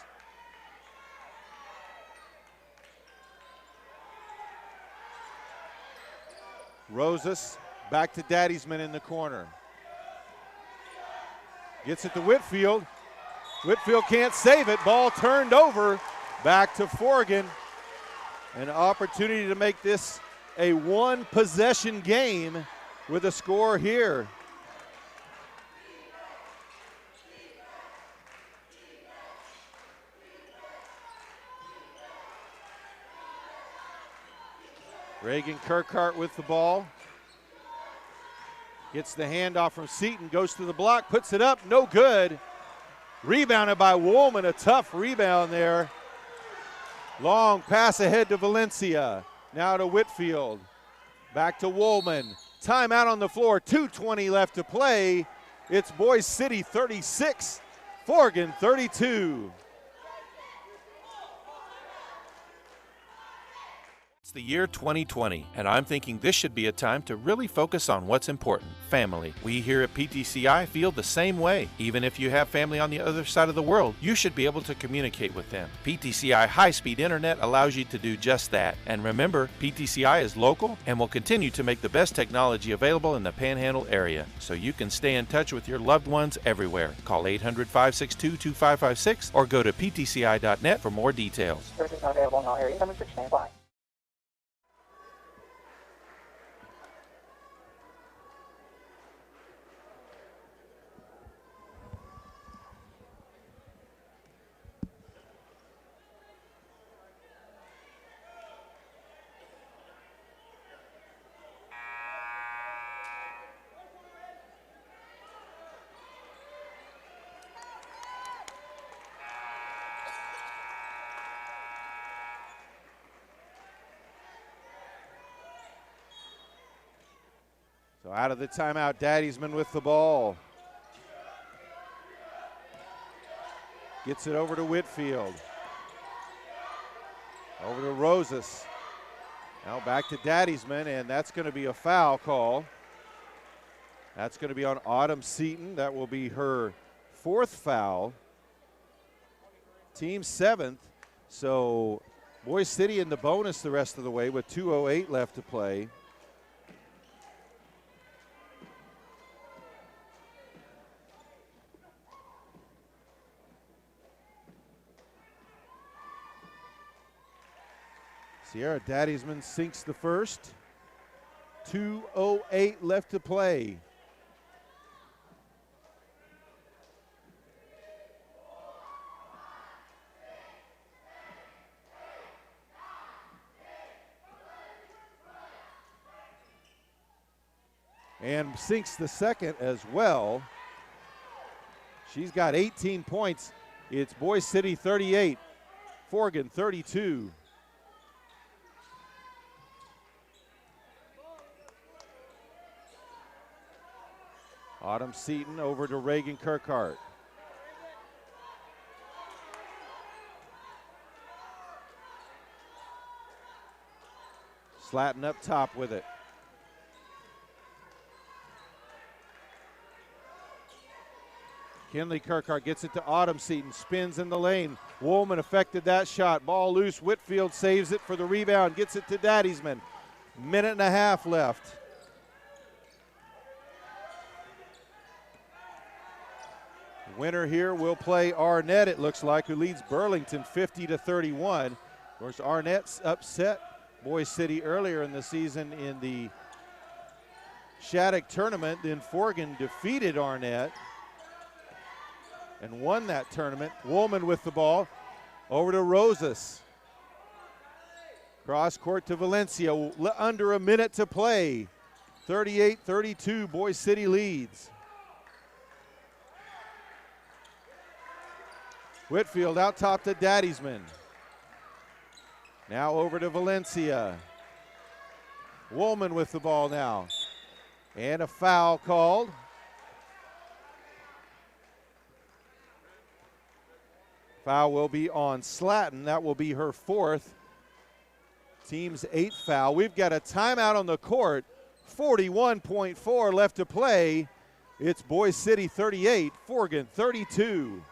Rosas back to Daddysman in the corner. Gets it to Whitfield. Whitfield can't save it. Ball turned over. Back to Forgan. An opportunity to make this a one-possession game with a score here. Reagan Kirkhart with the ball. Gets the handoff from Seaton, goes to the block, puts it up, no good. Rebounded by Woolman, a tough rebound there. Long pass ahead to Valencia. Now to Whitfield. Back to Woolman. Timeout on the floor, 2:20 left to play. It's Boise City 36, Forgan 32. It's the year 2020, and I'm thinking this should be a time to really focus on what's important, family. We here at PTCI feel the same way. Even if you have family on the other side of the world, you should be able to communicate with them. PTCI high-speed internet allows you to do just that. And remember, PTCI is local and will continue to make the best technology available in the Panhandle area, so you can stay in touch with your loved ones everywhere. Call 800-562-2556 or go to ptci.net for more details. Services not available in all areas. Incoming switch standby. So out of the timeout, Daddiesman with the ball. Gets it over to Whitfield. Over to Rosas. Now back to Daddiesman, and that's going to be a foul call. That's going to be on Autumn Seaton. That will be her fourth foul. Team seventh. So Boise City in the bonus the rest of the way with 2:08 left to play. Sierra Daddiesman sinks the first. 2:08 left to play. And sinks the second as well. She's got 18 points. It's Boise City 38, Forgan 32. Autumn Seaton over to Reagan Kirkhart. Slatton up top with it. Kinley Kirkhart gets it to Autumn Seaton, spins in the lane. Woolman affected that shot. Ball loose. Whitfield saves it for the rebound, gets it to Daddiesman. Minute and a half left. Winner here will play Arnett, it looks like, who leads Burlington 50-31. Of course, Arnett's upset Boise City earlier in the season in the Shattuck tournament. Then Forgan defeated Arnett and won that tournament. Woolman with the ball. Over to Rosas. Cross court to Valencia. Under a minute to play. 38-32, Boise City leads. Whitfield out top to Daddiesman. Now over to Valencia. Woolman with the ball now. And a foul called. Foul will be on Slatton. That will be her fourth. Team's eighth foul. We've got a timeout on the court. 41.4 left to play. It's Boise City 38, Forgan 32.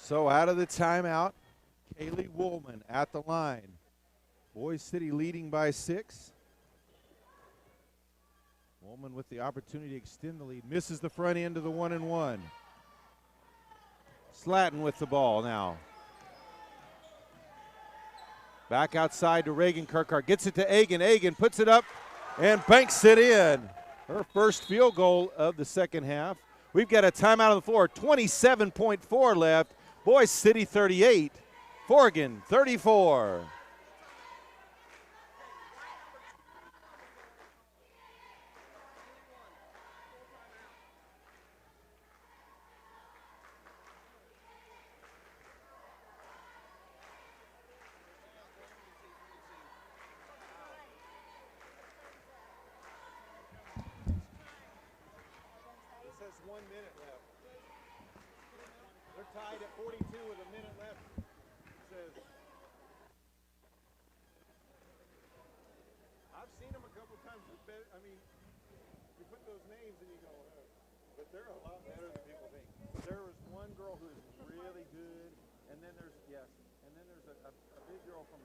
So out of the timeout, Kaylee Woolman at the line. Boise City leading by 6. Woolman with the opportunity to extend the lead. Misses the front end of the 1-and-1. Slatton with the ball now. Back outside to Reagan Kirkhart. Gets it to Egan. Egan puts it up and banks it in. Her first field goal of the second half. We've got a timeout on the floor. 27.4 left. Boise City 38. Forgan 34. Tied at 42 with a minute left. Says, I've seen them a couple times. I mean, you put those names and you go, but they're a lot better than people think. There was one girl who is really good, and then there's a big girl from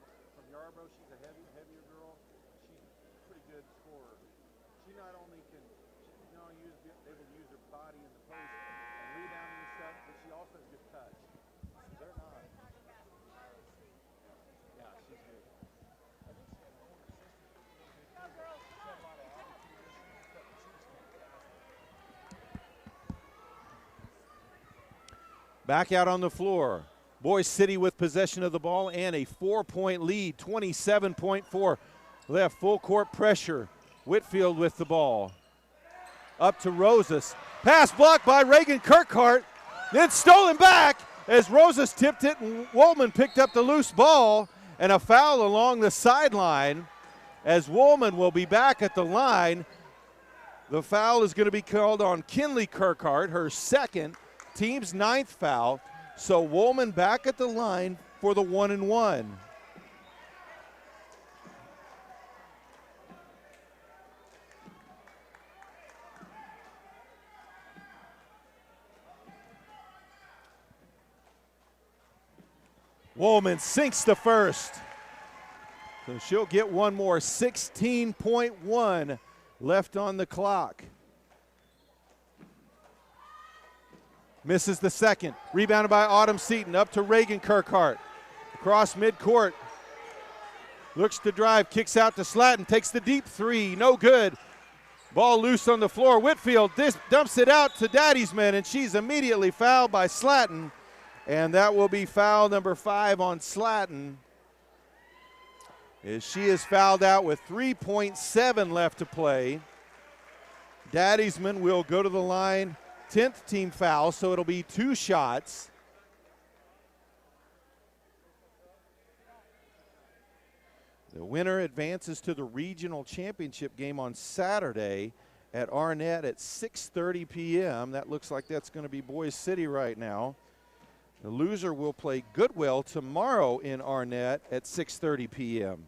Yarborough. She's a heavier girl. She's a pretty good scorer. She not only can able to use her body in the post and rebounding and stuff, but she also has good touch. They're not. Yeah, she's good. Back out on the floor. Boise City with possession of the ball and a 4-point lead. 27.4 left. Full court pressure. Whitfield with the ball. Up to Rosas. Pass blocked by Reagan Kirkhart. Then stolen back as Rosas tipped it and Woolman picked up the loose ball. And a foul along the sideline as Woolman will be back at the line. The foul is going to be called on Kinley Kirkhart, her second, team's 9th foul. So Woolman back at the line for the 1-and-1. Woolman sinks the first. So she'll get one more. 16.1 left on the clock. Misses the second. Rebounded by Autumn Seaton. Up to Reagan Kirkhart. Across midcourt. Looks to drive. Kicks out to Slatton. Takes the deep three. No good. Ball loose on the floor. Whitfield dumps it out to Daddysman, and she's immediately fouled by Slatton. And that will be foul number 5 on Slatton, as she is fouled out with 3.7 left to play. Daddysman will go to the line, 10th team foul, so it'll be 2 shots. The winner advances to the regional championship game on Saturday at Arnett at 6:30 p.m. That looks like that's going to be Boise City right now. The loser will play Goodwill tomorrow in Arnett at 6:30 p.m.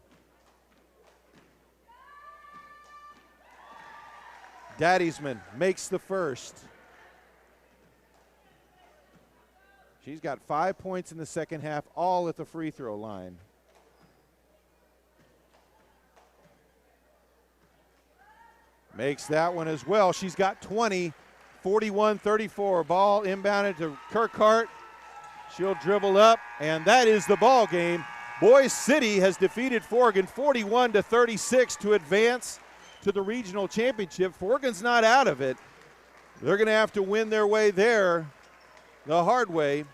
Daddysman makes the first. She's got 5 points in the second half, all at the free throw line. Makes that one as well. She's got 20, 41-34. Ball inbounded to Kirkhart. She'll dribble up, and that is the ball game. Boise City has defeated Forgan 41-36 to advance to the regional championship. Forgan's not out of it. They're going to have to win their way there the hard way,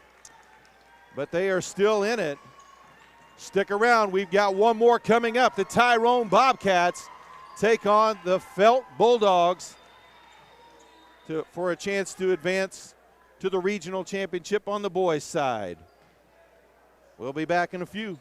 but they are still in it. Stick around. We've got one more coming up. The Tyrone Bobcats take on the Felt Bulldogs for a chance to advance to the regional championship on the boys' side. We'll be back in a few.